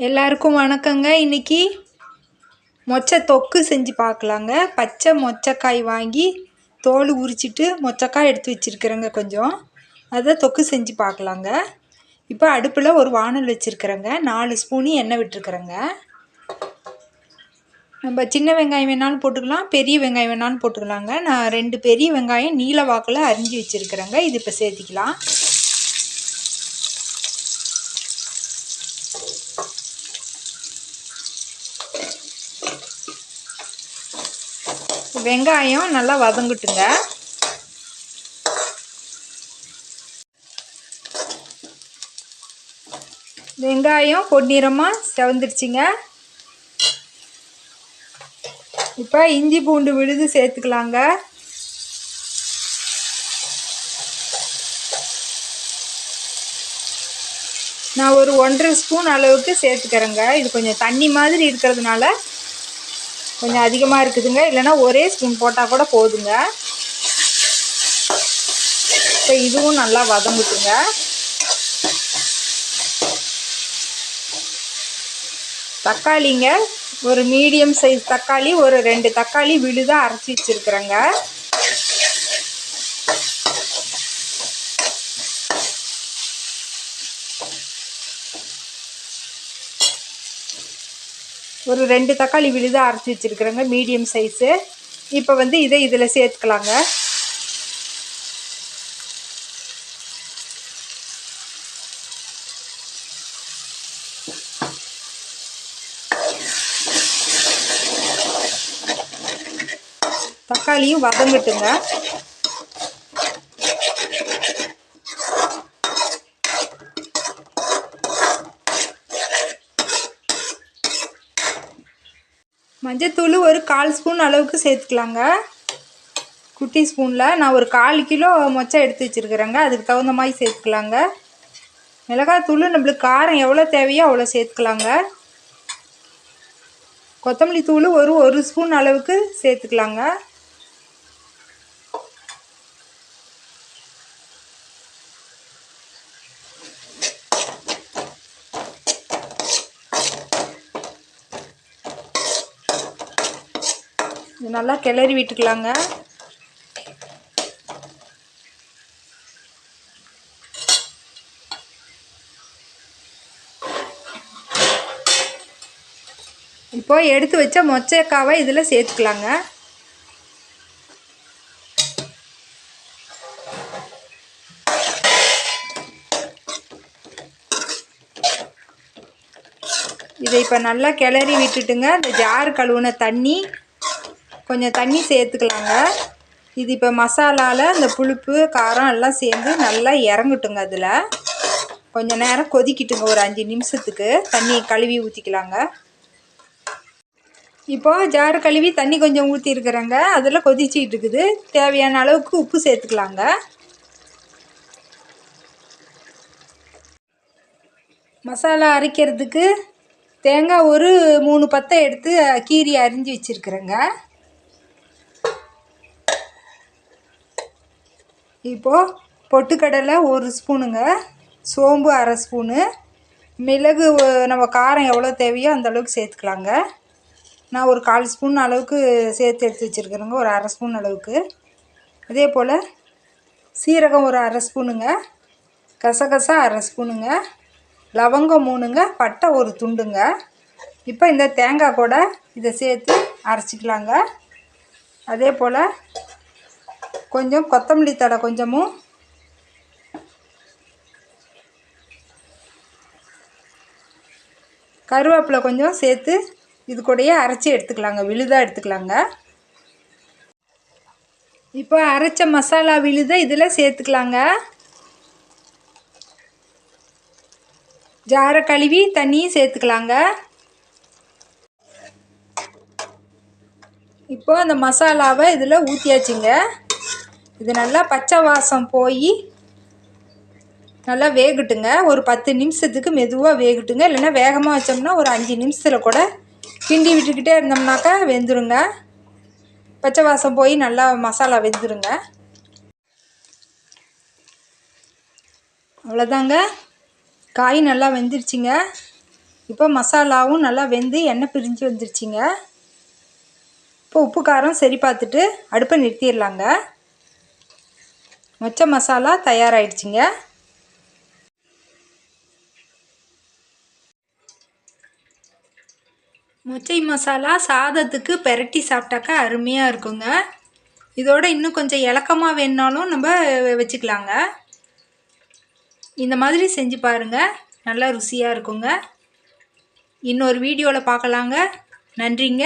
எல்லாருக்கும் வணக்கங்க. இன்றைக்கி மொச்சை தொக்கு செஞ்சு பார்க்கலாங்க. பச்சை மொச்சக்காய் வாங்கி தோல் உரிச்சிட்டு மொச்சக்காய் எடுத்து வச்சுருக்கிறேங்க. கொஞ்சம் அதை தொக்கு செஞ்சு பார்க்கலாங்க. இப்போ அடுப்பில் ஒரு வானல் வச்சுருக்கிறேங்க. 4 ஸ்பூனு எண்ணெய் விட்டுருக்குறேங்க. நம்ம சின்ன வெங்காயம் வேணாலும் போட்டுக்கலாம், பெரிய வெங்காயம் வேணாலும் போட்டுக்கலாங்க. நான் 2 பெரிய வெங்காயம் நீல வாக்கில் அரிஞ்சு வச்சுருக்கிறேங்க. இது இப்போ சேர்த்திக்கலாம். வெங்காயம் நல்லா வதங்கட்டுங்க. வெங்காயம் பொன்னிறமாக செவந்துடுச்சிங்க. இப்போ இஞ்சி பூண்டு விழுது சேர்த்துக்கலாங்க. நான் ஒரு 1.5 ஸ்பூன் அளவுக்கு சேர்த்துக்கிறேங்க. இது கொஞ்சம் தண்ணி மாதிரி இருக்கிறதுனால கொஞ்சம் அதிகமாக இருக்குதுங்க. இல்லைன்னா ஒரே ஸ்பூன் போட்டால் கூட போதுங்க. இப்போ இதுவும் நல்லா வதங்கிட்டுங்க. தக்காளிங்க, ஒரு மீடியம் சைஸ் தக்காளி, ஒரு 2 தக்காளி விழுதாக அரைச்சி வச்சுருக்குறேங்க. ஒரு 2 தக்காளி விழுதாக அரைச்சி வச்சுருக்குறேங்க, மீடியம் சைஸு. இப்போ இதை இதில் சேர்த்துக்கலாங்க. தக்காளியும் வதங்கட்டுங்க. மஞ்சத்தூள் ஒரு 1/4 ஸ்பூன் அளவுக்கு சேர்த்துக்கலாங்க. குட்டி ஸ்பூனில் நான் ஒரு 1/4 கிலோ மொச்சை எடுத்து வச்சுருக்குறேங்க. அதுக்கு தகுந்த மாதிரி சேர்த்துக்கலாங்க. மிளகாத்தூள் நம்மளுக்கு காரம் எவ்வளோ தேவையோ அவ்வளோ சேர்த்துக்கலாங்க. கொத்தமல்லி தூள் ஒரு ஸ்பூன் அளவுக்கு சேர்த்துக்கலாங்க. இது நல்லா கிளறி விட்டுக்கலாங்க. இப்போ எடுத்து வச்ச மொச்சக்காவை இதில் சேர்த்துக்கலாங்க. இதை இப்போ நல்லா கிளறி விட்டுட்டுங்க. இந்த ஜார் கழுவுன தண்ணி, கொஞ்சம் தண்ணி சேர்த்துக்கலாங்க. இது இப்போ மசாலாவில் இந்த புளிப்பு காரம் எல்லாம் சேர்ந்து நல்லா இறங்கட்டுங்க. அதில் கொஞ்சம் நேரம் கொதிக்கிட்டுங்க. ஒரு 5 நிமிஷத்துக்கு தண்ணி கழுவி ஊற்றிக்கலாங்க. இப்போது ஜார் கழுவி தண்ணி கொஞ்சம் ஊற்றிருக்கிறேங்க. அதில் கொதிச்சிட்டு இருக்குது. தேவையான அளவுக்கு உப்பு சேர்த்துக்கலாங்க. மசாலா அரைக்கிறதுக்கு தேங்காய் ஒரு 3 பத்தை எடுத்து கீரி அரிஞ்சு வச்சுருக்குறேங்க. இப்போது பொட்டுக்கடலை 1 ஸ்பூனுங்க, சோம்பு 1/2 ஸ்பூனு, மிளகு நம்ம காரம் எவ்வளோ தேவையோ அந்த அளவுக்கு சேர்த்துக்கலாங்க. நான் ஒரு 1/4 ஸ்பூன் அளவுக்கு சேர்த்து எடுத்து வச்சுருக்குறேங்க, ஒரு 1/2 ஸ்பூன் அளவுக்கு. அதே போல் சீரகம் ஒரு 1/2 ஸ்பூனுங்க, கசகசா 1/2 ஸ்பூனுங்க, லவங்கம் 3ங்க, பட்டை ஒரு துண்டுங்க. இப்போ இந்த தேங்காய் கூட இதை சேர்த்து அரைச்சிக்கலாங்க. அதே போல் கொஞ்சம் கொத்தமல்லி தழை கொஞ்சமும், கருவேப்பிலை கொஞ்சம் சேர்த்து இது கூடயே அரைச்சி எடுத்துக்கலாங்க. விழுதாக எடுத்துக்கலாங்க. இப்போ அரைச்ச மசாலா விழுதை இதில் சேர்த்துக்கலாங்க. ஜாரை கழுவி தண்ணியும் சேர்த்துக்கலாங்க. இப்போ அந்த மசாலாவை இதில் ஊற்றியாச்சுங்க. இது நல்லா பச்சை வாசம் போய் நல்லா வேகட்டுங்க. ஒரு 10 நிமிஷத்துக்கு மெதுவாக வேகட்டுங்க. இல்லைன்னா வேகமாக வச்சோம்னா ஒரு 5 நிமிஷத்தில் கூட கிண்டி விட்டுக்கிட்டே இருந்தோம்னாக்கா வெந்துருங்க. பச்சை வாசம் போய் நல்லா மசாலா வெந்துருங்க. அவ்வளோதாங்க. காய் நல்லா வெந்துருச்சுங்க. இப்போ மசாலாவும் நல்லா வெந்து எண்ணெய் பிரிஞ்சு வந்துருச்சுங்க. இப்போ உப்பு காரம் சரி பார்த்துட்டு அடுப்பை நிறுத்திடலாங்க. மொச்சை மசாலா தயாராகிடுச்சிங்க. மொச்சை மசாலா சாதத்துக்கு பெரட்டி சாப்பிட்டாக்கா அருமையாக இருக்குங்க. இதோட இன்னும் கொஞ்சம் இலக்கமாக வேணுனாலும் நம்ம வச்சுக்கலாங்க. இந்த மாதிரி செஞ்சு பாருங்கள், நல்லா ருசியாக இருக்குங்க. இன்னொரு வீடியோவில் பார்க்கலாங்க. நன்றிங்க.